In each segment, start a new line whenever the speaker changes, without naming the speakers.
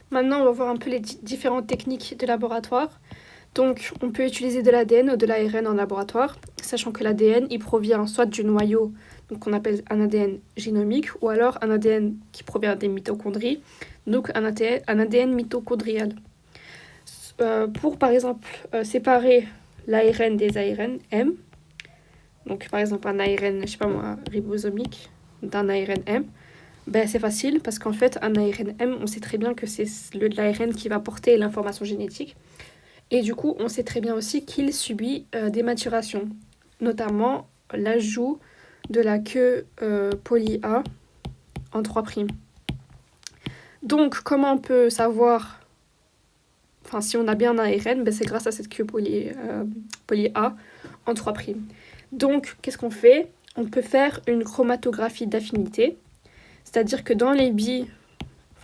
Maintenant, on va voir un peu les différentes techniques de laboratoire. Donc, on peut utiliser de l'ADN ou de l'ARN en laboratoire, sachant que l'ADN, il provient soit du noyau, donc on appelle un ADN génomique, ou alors un ADN qui provient des mitochondries, donc un ADN mitochondrial. Pour, par exemple, séparer l'ARN des ARN M, donc par exemple un ARN, je sais pas moi, ribosomique, d'un ARN M, ben, c'est facile parce qu'en fait, un ARN M, on sait très bien que c'est l'ARN qui va porter l'information génétique. Et du coup, on sait très bien aussi qu'il subit des maturations, notamment l'ajout de la queue poly A en 3'. Donc, comment on peut savoir, enfin, si on a bien un ARN, ben, c'est grâce à cette queue poly A en 3'. Donc, qu'est-ce qu'on fait? On peut faire une chromatographie d'affinité, c'est-à-dire que dans les billes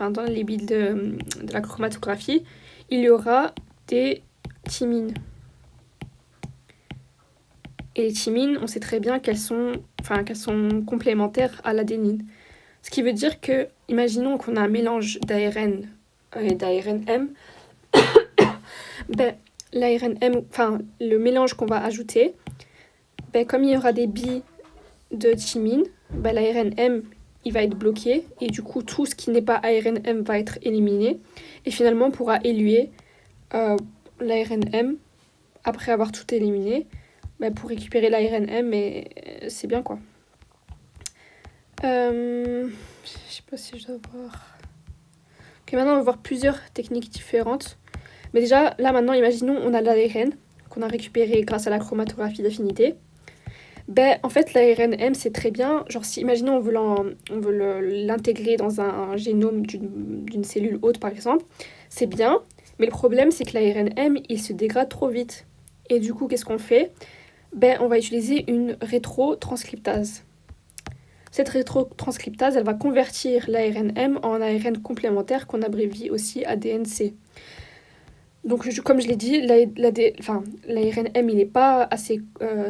de la chromatographie, il y aura des thymines. Et les thymines, on sait très bien qu'elles sont complémentaires à l'adénine. Ce qui veut dire que, imaginons qu'on a un mélange d'ARN et d'ARN M, ben, l'ARN M, enfin, le mélange qu'on va ajouter, ben, comme il y aura des billes de thymine, ben, l'ARN M, il va être bloqué, et du coup, tout ce qui n'est pas ARN M va être éliminé, et finalement, on pourra éluer l'ARN M après avoir tout éliminé, ben, pour récupérer l'ARN M, et c'est bien quoi. Je sais pas si je dois voir. Ok, maintenant on va voir plusieurs techniques différentes. Mais déjà, là maintenant, imaginons on a l'ARN qu'on a récupéré grâce à la chromatographie d'affinité. Ben, en fait, l'ARN M, c'est très bien. Genre, si, imaginons, on veut l'intégrer dans un génome d'une cellule hôte, par exemple, c'est bien. Mais le problème, c'est que l'ARN M, il se dégrade trop vite. Et du coup, qu'est-ce qu'on fait? Ben, on va utiliser une rétrotranscriptase. Cette rétrotranscriptase, elle va convertir l'ARN M en ARN complémentaire qu'on abrévie aussi ADNC. Donc, comme je l'ai dit, l'ARN M, il n'est pas assez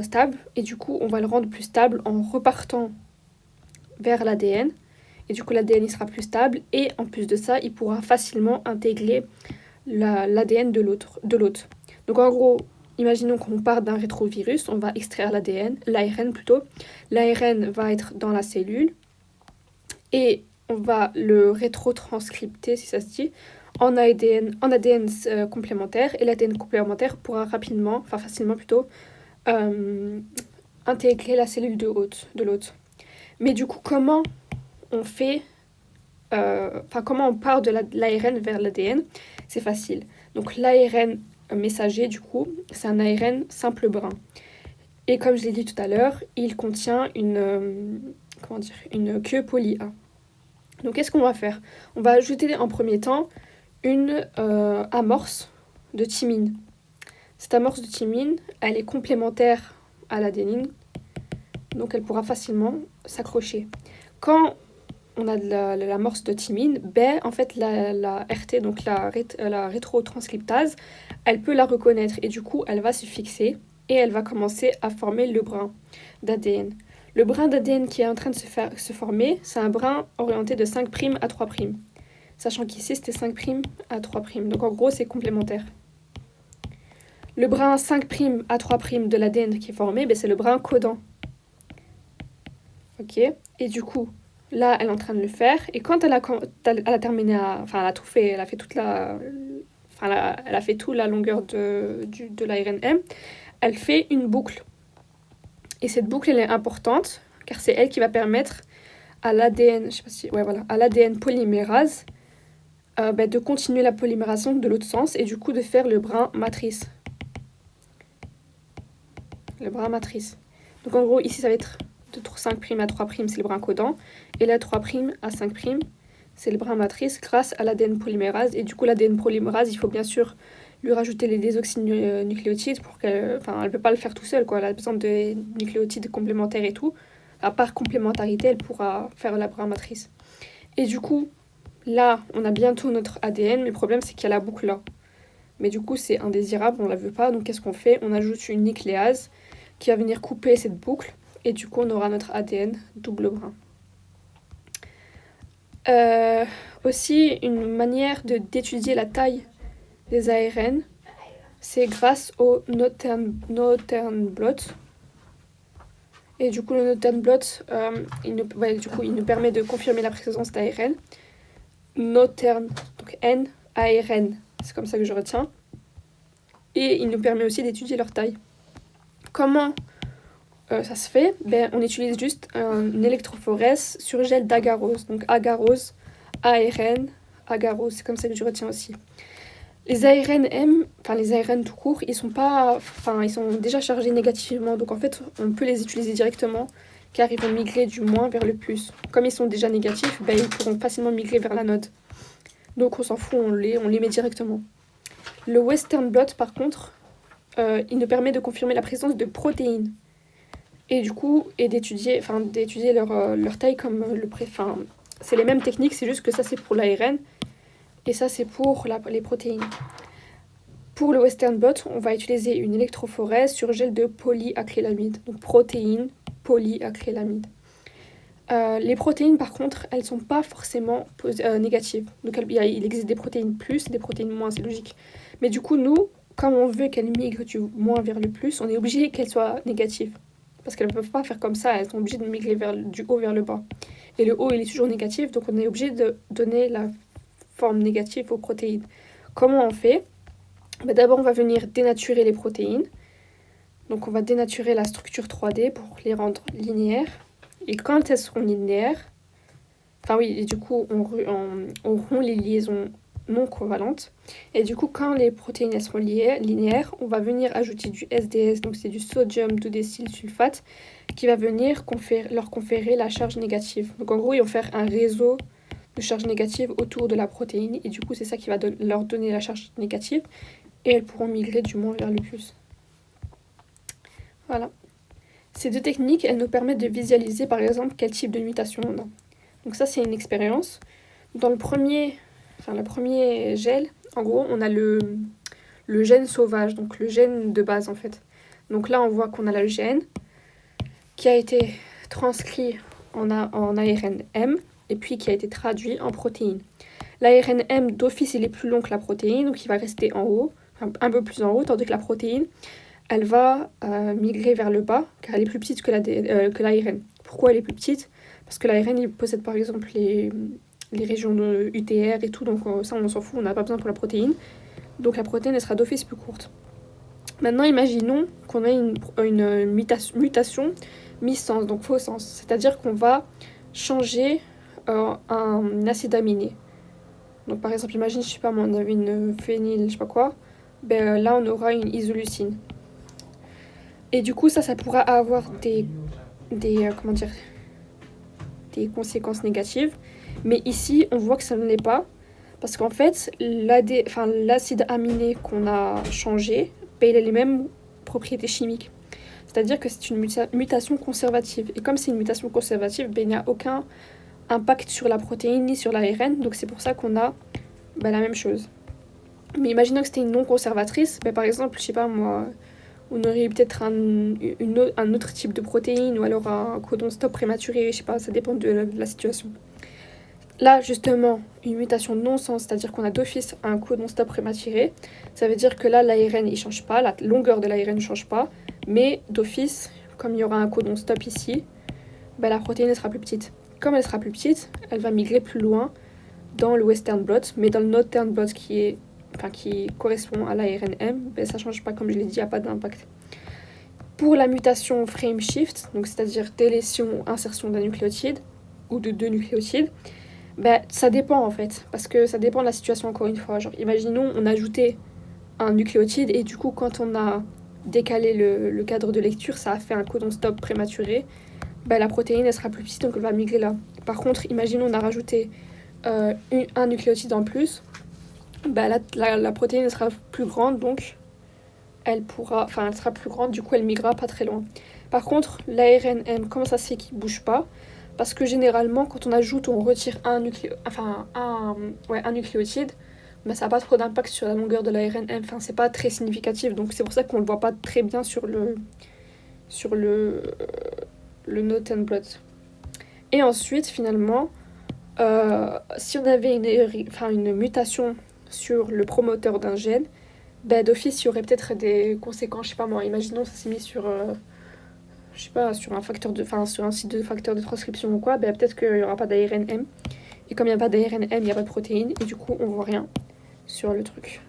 stable, et du coup, on va le rendre plus stable en repartant vers l'ADN. Et du coup, l'ADN, il sera plus stable, et en plus de ça, il pourra facilement intégrer l'ADN de l'autre. Donc, en gros, imaginons qu'on part d'un rétrovirus, on va extraire l'ARN plutôt. L'ARN va être dans la cellule, et on va le rétrotranscripter, si ça se dit, en ADN complémentaire, et l'ADN complémentaire pourra facilement plutôt, intégrer la cellule de l'hôte. Mais du coup, comment on fait, comment on part de l'ARN vers l'ADN? C'est facile. Donc l'ARN messager, du coup, c'est un ARN simple brun. Et comme je l'ai dit tout à l'heure, il contient une queue poly A. Donc qu'est-ce qu'on va faire? On va ajouter en premier temps une amorce de thymine. Cette amorce de thymine, elle est complémentaire à l'adénine, donc elle pourra facilement s'accrocher. Quand on a de l'amorce de thymine, ben, en fait la RT, donc la rétrotranscriptase, elle peut la reconnaître, et du coup elle va se fixer et elle va commencer à former le brin d'ADN. Le brin d'ADN qui est en train de se former, c'est un brin orienté de 5' à 3'. Sachant qu'ici, c'était 5' à 3'. Donc en gros, c'est complémentaire. Le brin 5' à 3' de l'ADN qui est formé, ben, c'est le brin codant. Ok. Et du coup, là, elle est en train de le faire. Et quand elle a terminé enfin, elle a tout fait, elle a fait toute la... Enfin, elle a fait toute la longueur de l'ARN M, elle fait une boucle. Et cette boucle, elle est importante, car c'est elle qui va permettre à l'ADN, à l'ADN polymérase de continuer la polymération de l'autre sens, et du coup de faire le brin matrice. Le brin matrice. Donc en gros, ici, ça va être de 5' à 3', c'est le brin codant, et là, 3' à 5', c'est le brin matrice grâce à l'ADN polymérase. Et du coup, l'ADN polymérase, il faut bien sûr lui rajouter les désoxynucléotides pour qu'elle... Enfin, elle ne peut pas le faire tout seul, quoi. Elle a besoin de nucléotides complémentaires et tout. À part complémentarité, elle pourra faire la brin matrice. Et du coup, là, on a bientôt notre ADN, mais le problème, c'est qu'il y a la boucle là. Mais du coup, c'est indésirable, on la veut pas. Donc, qu'est-ce qu'on fait? On ajoute une nucléase qui va venir couper cette boucle. Et du coup, on aura notre ADN double brin. Aussi, une manière d'étudier la taille des ARN, c'est grâce au Northern blot. Et du coup, le Northern blot, il nous permet de confirmer la présence d'ARN. Northern, donc N, ARN, c'est comme ça que je retiens. Et il nous permet aussi d'étudier leur taille. Comment ça se fait? On utilise juste un électrophorèse sur gel d'agarose. Donc agarose, ARN, agarose, c'est comme ça que je retiens aussi. Les ARN-M, enfin les ARN tout court, ils sont déjà chargés négativement, donc en fait on peut les utiliser directement car ils vont migrer du moins vers le plus. Comme ils sont déjà négatifs, ils pourront facilement migrer vers l'anode. Donc on s'en fout, on les met directement. Le Western blot par contre, il nous permet de confirmer la présence de protéines et du coup d'étudier leur taille comme c'est les mêmes techniques, c'est juste que ça c'est pour l'ARN. Et ça, c'est pour les protéines. Pour le Western blot, on va utiliser une électrophorèse sur gel de polyacrylamide. Donc protéines, polyacrylamide. Les protéines, par contre, elles ne sont pas forcément négatives. Donc il existe des protéines plus, des protéines moins, c'est logique. Mais du coup, nous, comme on veut qu'elles migrent du moins vers le plus, on est obligé qu'elles soient négatives. Parce qu'elles ne peuvent pas faire comme ça, elles sont obligées de migrer du haut vers le bas. Et le haut, il est toujours négatif, donc on est obligé de donner la forme négative aux protéines. Comment on fait? D'abord, on va venir dénaturer les protéines. Donc, on va dénaturer la structure 3D pour les rendre linéaires. Et quand elles seront linéaires, et du coup, on rompt les liaisons non covalentes. Et du coup, quand les protéines elles seront linéaires, on va venir ajouter du SDS, donc c'est du sodium dodecyl-sulfate, qui va venir leur conférer la charge négative. Donc, en gros, ils vont faire un réseau de charge négative autour de la protéine et du coup c'est ça qui va leur donner la charge négative et elles pourront migrer du moins vers le plus. Voilà. Ces deux techniques, elles nous permettent de visualiser par exemple quel type de mutation on a. Donc ça c'est une expérience. Dans le premier gel, en gros on a le gène sauvage, donc le gène de base en fait. Donc là on voit qu'on a le gène qui a été transcrit en ARN-M et puis qui a été traduit en protéines. L'ARN-M d'office il est plus long que la protéine, donc il va rester en haut, un peu plus en haut, tandis que la protéine, elle va migrer vers le bas, car elle est plus petite que l'ARN. Pourquoi elle est plus petite? Parce que l'ARN il possède par exemple les régions de UTR et tout, donc ça on s'en fout, on n'a pas besoin pour la protéine. Donc la protéine elle sera d'office plus courte. Maintenant imaginons qu'on a une mutation mi-sens, donc faux sens, c'est-à-dire qu'on va changer un acide aminé. Donc par exemple, imagine, je sais pas moi, on avait une phényl, je sais pas quoi, là on aura une isoleucine. Et du coup ça pourra avoir des conséquences négatives. Mais ici, on voit que ça ne l'est pas. Parce qu'en fait, l'acide aminé qu'on a changé, il a les mêmes propriétés chimiques. C'est-à-dire que c'est une mutation conservative. Et comme c'est une mutation conservative, il n'y a aucun impact sur la protéine ni sur l'ARN. Donc c'est pour ça qu'on a la même chose. Mais imaginons que c'était une non conservatrice. Par exemple, je sais pas moi, on aurait peut-être un autre type de protéine ou alors un codon stop prématuré. Je sais pas, ça dépend de la situation. Là, justement, une mutation non-sens, c'est-à-dire qu'on a d'office un codon stop prématuré. Ça veut dire que là, l'ARN, il change pas, la longueur de l'ARN ne change pas. Mais d'office, comme il y aura un codon stop ici, la protéine elle sera plus petite. Comme elle sera plus petite, elle va migrer plus loin dans le Western blot, mais dans le Northern blot qui correspond à l'ARN-M, ça ne change pas, comme je l'ai dit, il n'y a pas d'impact. Pour la mutation frame shift, donc c'est-à-dire délétion, insertion d'un nucléotide ou de deux nucléotides, ça dépend en fait, parce que ça dépend de la situation encore une fois. Genre, imaginons, on a ajouté un nucléotide et du coup, quand on a décalé le cadre de lecture, ça a fait un codon stop prématuré. La protéine, elle sera plus petite, donc elle va migrer là. Par contre, imaginons, on a rajouté un nucléotide en plus. La protéine, elle sera plus grande, donc elle sera plus grande, du coup, elle migrera pas très loin. Par contre, l'ARN-M, comment ça se fait qu'il bouge pas? Parce que généralement, quand on ajoute ou on retire un nucléotide, ça n'a pas trop d'impact sur la longueur de l'ARN-M. C'est pas très significatif, donc c'est pour ça qu'on le voit pas très bien sur le Northern blot. Et ensuite, finalement, Si on avait une mutation sur le promoteur d'un gène, bah, d'office, il y aurait peut-être des conséquences, je sais pas moi, imaginons ça s'est mis sur, je sais pas, sur un facteur de, enfin, sur un site de facteur de transcription ou quoi, bah, peut-être qu'il y aura pas d'ARN M. Et comme il n'y a pas d'ARN M, il n'y a pas de protéines, et du coup, on voit rien sur le truc.